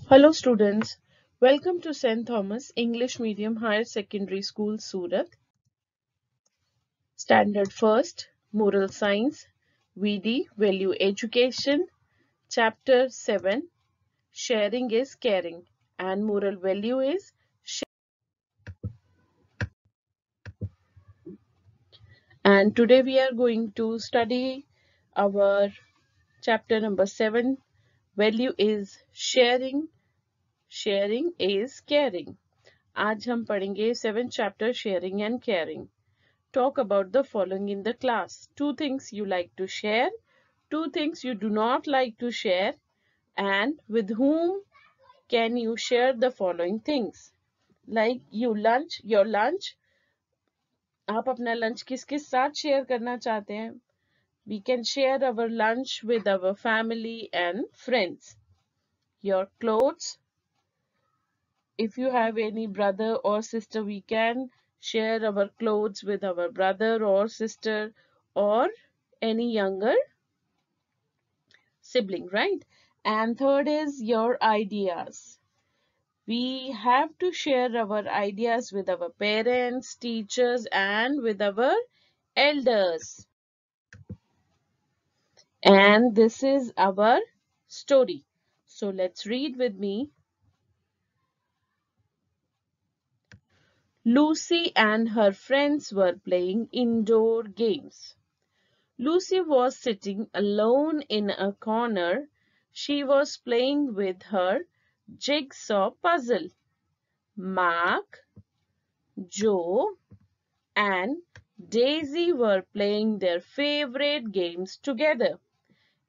Hello students, welcome to St. Thomas English Medium Higher Secondary School, Surat. Standard First, Moral Science, VD, Value Education, Chapter 7, Sharing is Caring, and Moral Value is Sharing. And today we are going to study our chapter number 7, Value is Sharing, Sharing is Caring. आज हम पढ़ेंगे 7th chapter Sharing and Caring. Talk about the following in the class. 2 things you like to share, 2 things you do not like to share, and with whom can you share the following things. Like your lunch, आप अपना lunch किसके साथ share करना चाहते हैं? We can share our lunch with our family and friends. Your clothes, if you have any brother or sister, we can share our clothes with our brother or sister or any younger sibling, right? And third is your ideas. We have to share our ideas with our parents, teachers, and with our elders. And this is our story. So let's read with me. Lucy and her friends were playing indoor games. Lucy was sitting alone in a corner. She was playing with her jigsaw puzzle. Mark, Joe, and Daisy were playing their favorite games together.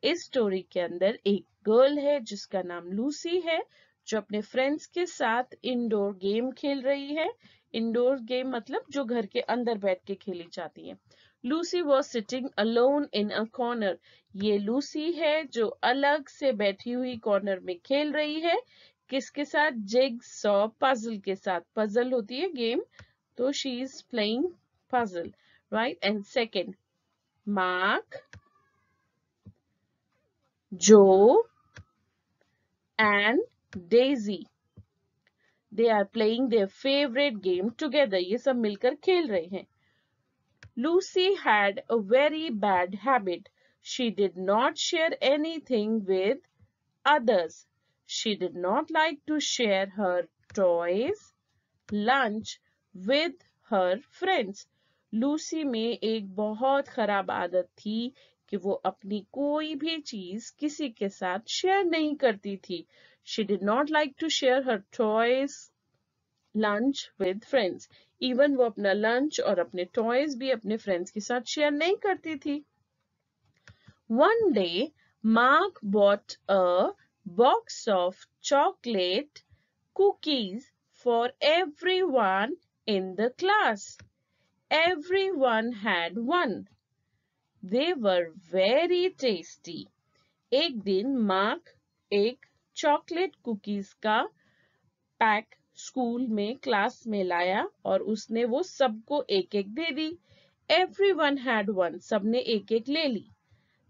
इस story के अंदर एक girl है जिसका नाम Lucy है जो अपने फ्रेंड्स के साथ इंडोर गेम खेल रही है. इंडोर गेम मतलब जो घर के अंदर बैठ के खेली जाती है. Lucy was sitting alone in a corner. ये लूसी है जो अलग से बैठी हुई कॉर्नर में खेल रही है. किसके साथ? जिगसॉ पजल के साथ. पजल होती है गेम, तो she is playing puzzle, right? And second, mark, Joe, and Daisy. They are playing their favorite game together. ये सब मिलकर खेल रहे हैं. Lucy had a very bad habit. She did not share anything with others. She did not like to share her toys, lunch with her friends. Lucy में एक बहुत खराब आदत थी कि वो अपनी कोई भी चीज किसी के साथ शेयर नहीं करती थी. She did not like to share her toys, lunch with friends. Even वो अपना lunch और अपने toys भी अपने friends के साथ share नहीं करती थी. One day, Mark bought a box of chocolate cookies for everyone in the class. Everyone had one. They were very tasty. एक दिन मार्क एक चॉकलेट कुकीज का पैक स्कूल में क्लास में लाया और उसने वो सबको एक एक दे दी. Everyone had one. सबने एक एक ले ली.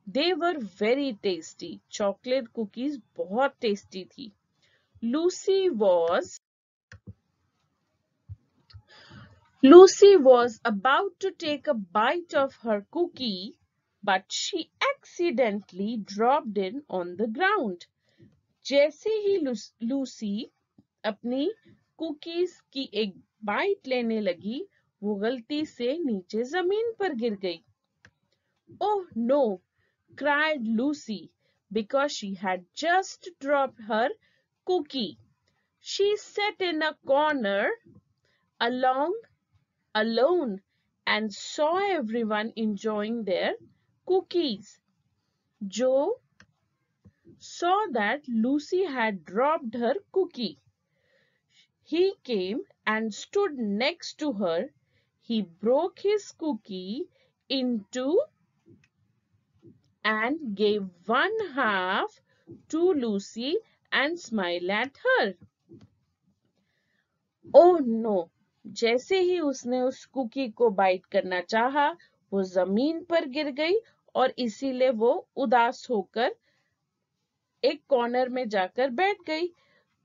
They were very tasty. Chocolate cookies बहुत टेस्टी थी. Lucy was about to take a bite of her cookie, but she accidentally dropped it on the ground. जैसे ही लूसी अपनी कुकीज की एक बाइट लेने लगी, वो गलती से नीचे जमीन पर गिर गई. Oh no, cried Lucy, because she had just dropped her cookie. She sat in a corner alone and saw everyone enjoying their cookies. Joe saw that Lucy had dropped her cookie. He came and stood next to her. He broke his cookie into and gave one half to Lucy and smiled at her. Oh no! जैसे ही उसने उस cookie को bite करना चाहा, वो जमीन पर गिर गई और इसीलिए वो उदास होकर एक कॉर्नर में जाकर बैठ गई.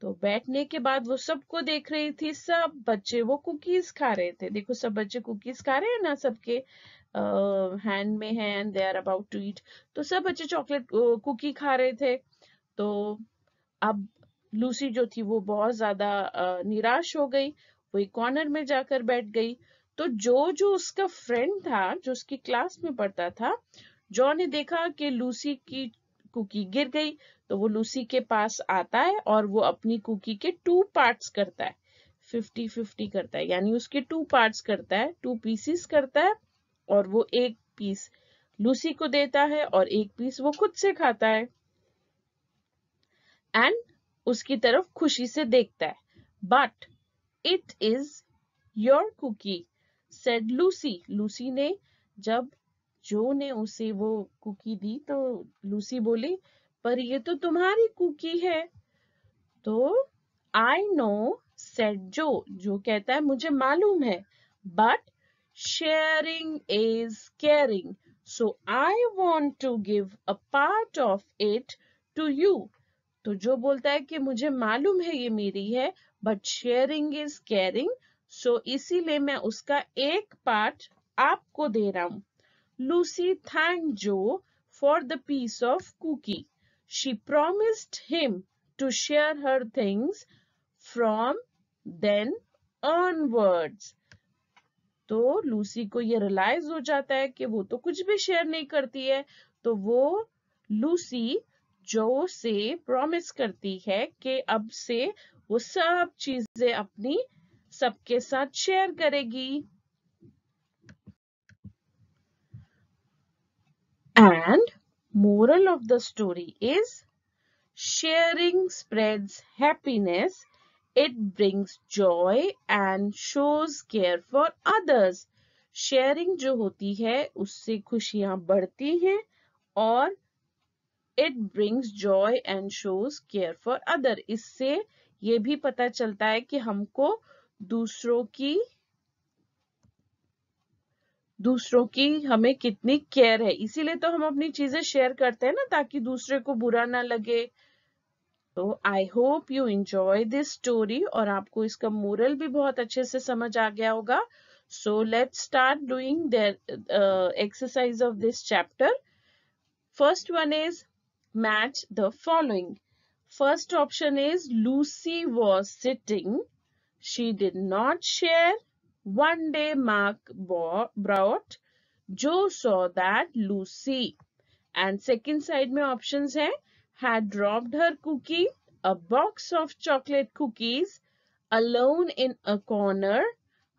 तो बैठने के बाद वो सबको देख रही थी, सब बच्चे वो कुकीज खा रहे थे। देखो सब बच्चे कुकीज खा रहे हैं ना, सबके हैंड में है and they are about to eat. तो सब बच्चे चॉकलेट कुकी खा रहे थे। तो अब लूसी जो थी वो बहुत ज्यादा निराश हो गई, वो एक कॉर्नर में जाकर बैठ गई। तो जो जो उसका फ्रेंड था, जो उसकी क्लास में पढ़ता था, जॉ ने देखा कि लूसी की कुकी गिर गई, तो वो लूसी के पास आता है और वो अपनी कुकी के 2 पार्ट्स करता है, 50-50 करता है, यानी उसके 2 पार्ट्स करता है, 2 पीसेस करता है, और वो एक पीस लूसी को देता है और एक पीस वो खुद से खाता है एंड उसकी तरफ खुशी से देखता है। But it is your cookie, said Lucy. Lucy ने, जब जो ने उसे वो कुकी दी तो लूसी बोली, पर ये तो तुम्हारी कुकी है। तो आई नो, सेड जो। जो कहता है मुझे मालूम है, but sharing is caring, so I want to give a part of it to you. तो जो बोलता है कि मुझे मालूम है ये मेरी है, but sharing is caring, so इसीलिए मैं उसका एक पार्ट आपको दे रहा हूं। Lucy thanked Joe for the piece of cookie. She promised him to share her things from then onwards. तो लूसी को ये रियलाइज हो जाता है कि वो तो कुछ भी शेयर नहीं करती है, तो वो लूसी जो से प्रॉमिस करती है कि अब से वो सब चीजें अपनी सबके साथ शेयर करेगी। And moral of the story is, sharing spreads happiness, it brings joy and shows care for others. Sharing जो होती है उससे खुशियां बढ़ती हैं और it brings joy and shows care for other. इससे ये भी पता चलता है कि हमको दूसरों की हमें कितनी केयर है, इसीलिए तो हम अपनी चीजें शेयर करते हैं ना, ताकि दूसरे को बुरा ना लगे। तो I hope you enjoy this story और आपको इसका मोरल भी बहुत अच्छे से समझ आ गया होगा। So let's start doing the exercise of this chapter. First one is match the following. First option is Lucy was sitting. She did not share. One day Mark brought. Joe saw that Lucy. And second side में options है, had dropped her cookie, a box of chocolate cookies, alone in a corner,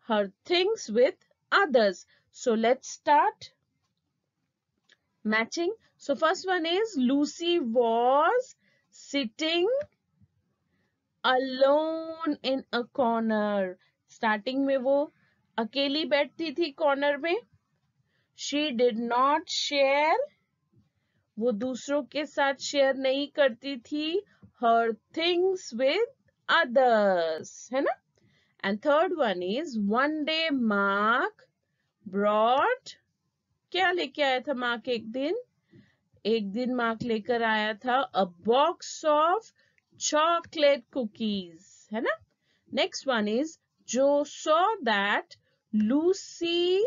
her things with others. So let's start matching. So first one is Lucy was sitting alone in a corner. Starting में वो अकेली बैठती थी corner में. She did not share. वो दूसरों के साथ शेयर नहीं करती थी. Her things with others, है ना? And third one is one day Mark brought. क्या लेके आया था मार्क एक दिन मार्क लेकर आया था a box of chocolate cookies, है ना? Next one is Joe saw that Lucy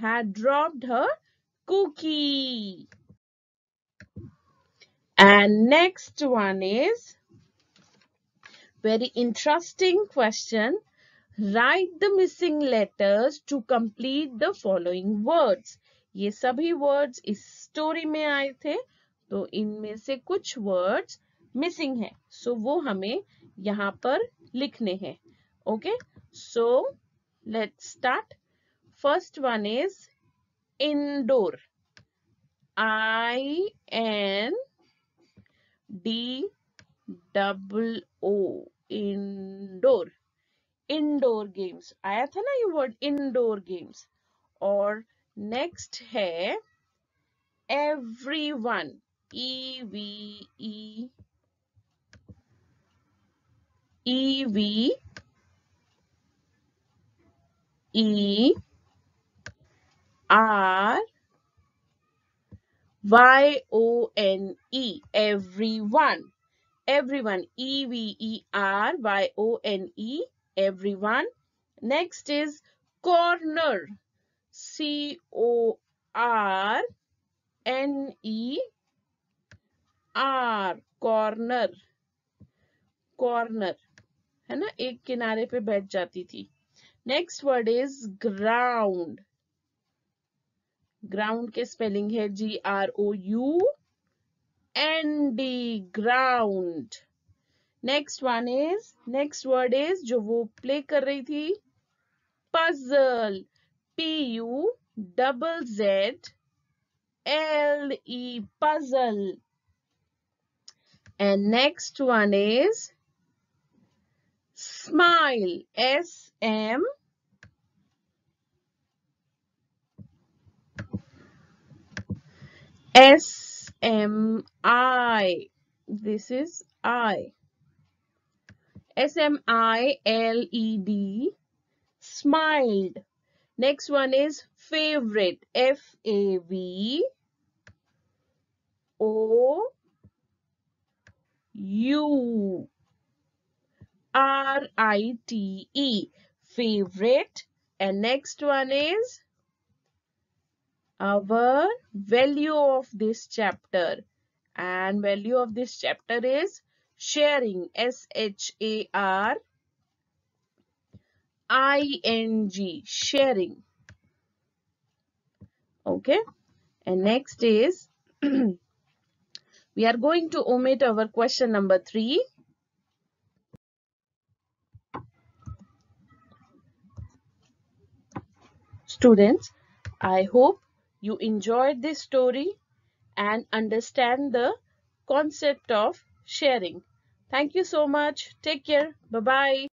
had dropped her cookie. And next one is very interesting question. Write the missing letters to complete the following words. ये सभी words इस story में आए थे, तो इनमें से कुछ words मिसिंग है, सो वो हमें यहाँ पर लिखने हैं. Okay, so let's start. First one is indoor. INDOO, indoor. Indoor games आया था ना ये वर्ड, इंडोर गेम्स. और नेक्स्ट है everyone. EVERYONE, everyone. Everyone, EVERYONE, everyone. Next is corner, CORNER, corner, corner, है ना, एक किनारे पे बैठ जाती थी. Next word is ground. Ground के स्पेलिंग है GROUND, ground. Next word is जो वो प्ले कर रही थी, puzzle, PUZZLE, puzzle. And next one is smile, SMILE. This is I. SMILED, smiled. Next one is favorite, FAVOURITE, favorite. And next one is our value of this chapter. And value of this chapter is sharing, SHARING, sharing. Okay. And next is we are going to omit our question number 3. Students, I hope you enjoyed this story and understand the concept of sharing. Thank you so much. Take care. Bye-bye.